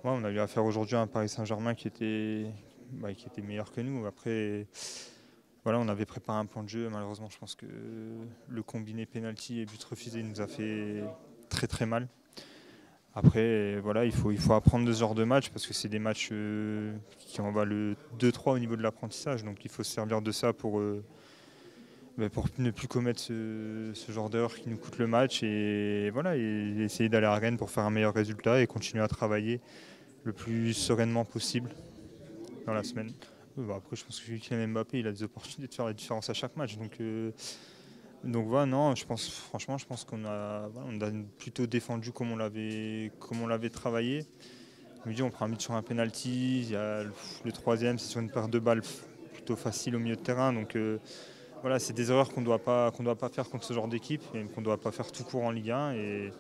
Ouais, on a eu affaire aujourd'hui à un Paris Saint-Germain qui était meilleur que nous. Après, voilà, on avait préparé un plan de jeu. Malheureusement, je pense que le combiné penalty et but refusé nous a fait très très mal. Après, voilà, il faut apprendre de ce genre de match parce que c'est des matchs qui en valent le 2-3 au niveau de l'apprentissage. Donc il faut se servir de ça pour ne plus commettre ce genre d'erreur qui nous coûte le match. Et voilà, et essayer d'aller à Rennes pour faire un meilleur résultat et continuer à travailler le plus sereinement possible dans la semaine. Bah, après, je pense que Kylian Mbappé, il a des opportunités de faire la différence à chaque match. Donc voilà, non, franchement, je pense voilà, on a plutôt défendu comme on l'avait travaillé. Je me dis, on prend un but sur un penalty, il y a le troisième, c'est sur une paire de balles plutôt facile au milieu de terrain. Donc voilà, c'est des erreurs qu'on doit pas faire contre ce genre d'équipe et qu'on ne doit pas faire tout court en Ligue 1. Et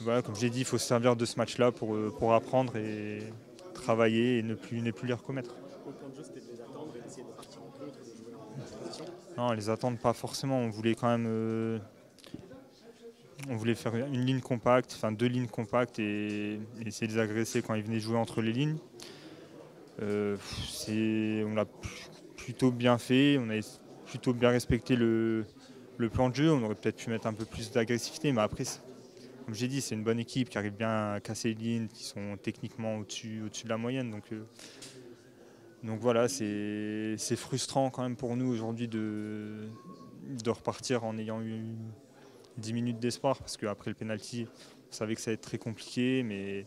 voilà, comme j'ai dit, il faut se servir de ce match-là pour apprendre et travailler et ne plus les recommettre. Au plan de jeu, c'était de les attendre et d'essayer de partir en contre, de jouer en transition. Non, les attendre pas forcément. On voulait quand même, on voulait faire une ligne compacte, enfin deux lignes compactes et essayer de les agresser quand ils venaient jouer entre les lignes. Euh, on l'a plutôt bien fait. On a plutôt bien respecté le plan de jeu. On aurait peut-être pu mettre un peu plus d'agressivité, mais après, comme j'ai dit, c'est une bonne équipe qui arrive bien à casser les lignes, qui sont techniquement au-dessus de la moyenne. Donc voilà, c'est frustrant quand même pour nous aujourd'hui de repartir en ayant eu 10 minutes d'espoir, parce qu'après le penalty, on savait que ça allait être très compliqué, mais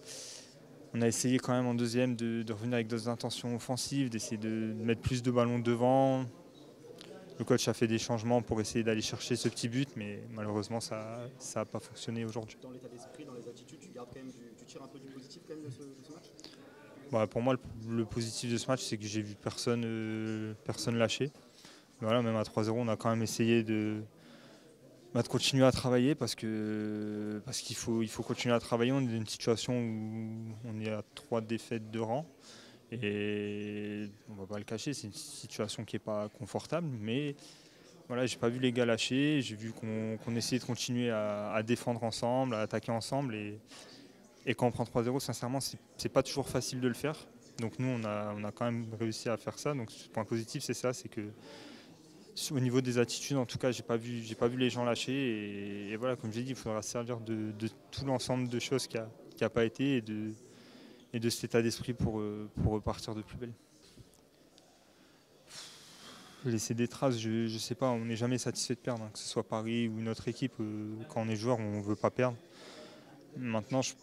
on a essayé quand même en deuxième de revenir avec d'autres intentions offensives, d'essayer de mettre plus de ballons devant. Le coach a fait des changements pour essayer d'aller chercher ce petit but, mais malheureusement, ça n'a pas fonctionné aujourd'hui. Dans l'état d'esprit, dans les attitudes, tu gardes quand même tu tires un peu du positif quand même de ce match. Bah, pour moi, le positif de ce match, c'est que j'ai vu personne lâcher. Voilà, même à 3-0, on a quand même essayé de continuer à travailler parce qu'il faut continuer à travailler. On est dans une situation où on est à 3 défaites de rang et on va pas le cacher, c'est une situation qui n'est pas confortable, mais voilà, j'ai pas vu les gars lâcher, j'ai vu qu'on essayait de continuer à défendre ensemble, à attaquer ensemble et quand on prend 3-0, sincèrement, c'est pas toujours facile de le faire. Donc nous, on a quand même réussi à faire ça. Donc le point positif, c'est ça, c'est que au niveau des attitudes, en tout cas, j'ai pas vu les gens lâcher. Et voilà, comme j'ai dit, il faudra se servir de tout l'ensemble de choses qui a pas été et de cet état d'esprit pour repartir de plus belle. Laisser des traces, je sais pas, on n'est jamais satisfait de perdre, hein, que ce soit Paris ou une autre équipe. Quand on est joueur, on veut pas perdre. Maintenant, je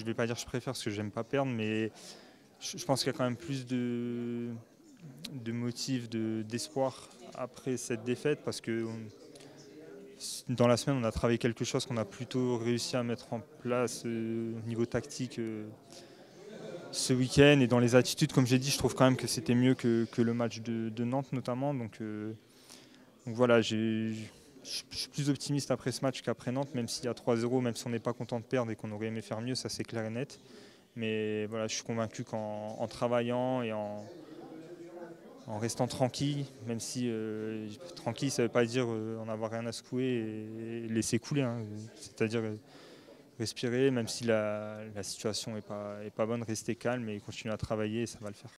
vais pas dire que je préfère parce que j'aime pas perdre, mais je pense qu'il y a quand même plus de motifs, d'espoir après cette défaite parce que dans la semaine, on a travaillé quelque chose qu'on a plutôt réussi à mettre en place au niveau tactique ce week-end. Et dans les attitudes, comme j'ai dit, je trouve quand même que c'était mieux que le match de Nantes notamment. Donc voilà, je suis plus optimiste après ce match qu'après Nantes, même s'il y a 3-0, même si on n'est pas content de perdre et qu'on aurait aimé faire mieux, ça c'est clair et net. Mais voilà, je suis convaincu qu'en travaillant et en restant tranquille, même si tranquille, ça ne veut pas dire en avoir rien à secouer et laisser couler. Hein. C'est-à-dire respirer, même si la situation n'est pas bonne, rester calme et continuer à travailler, et ça va le faire.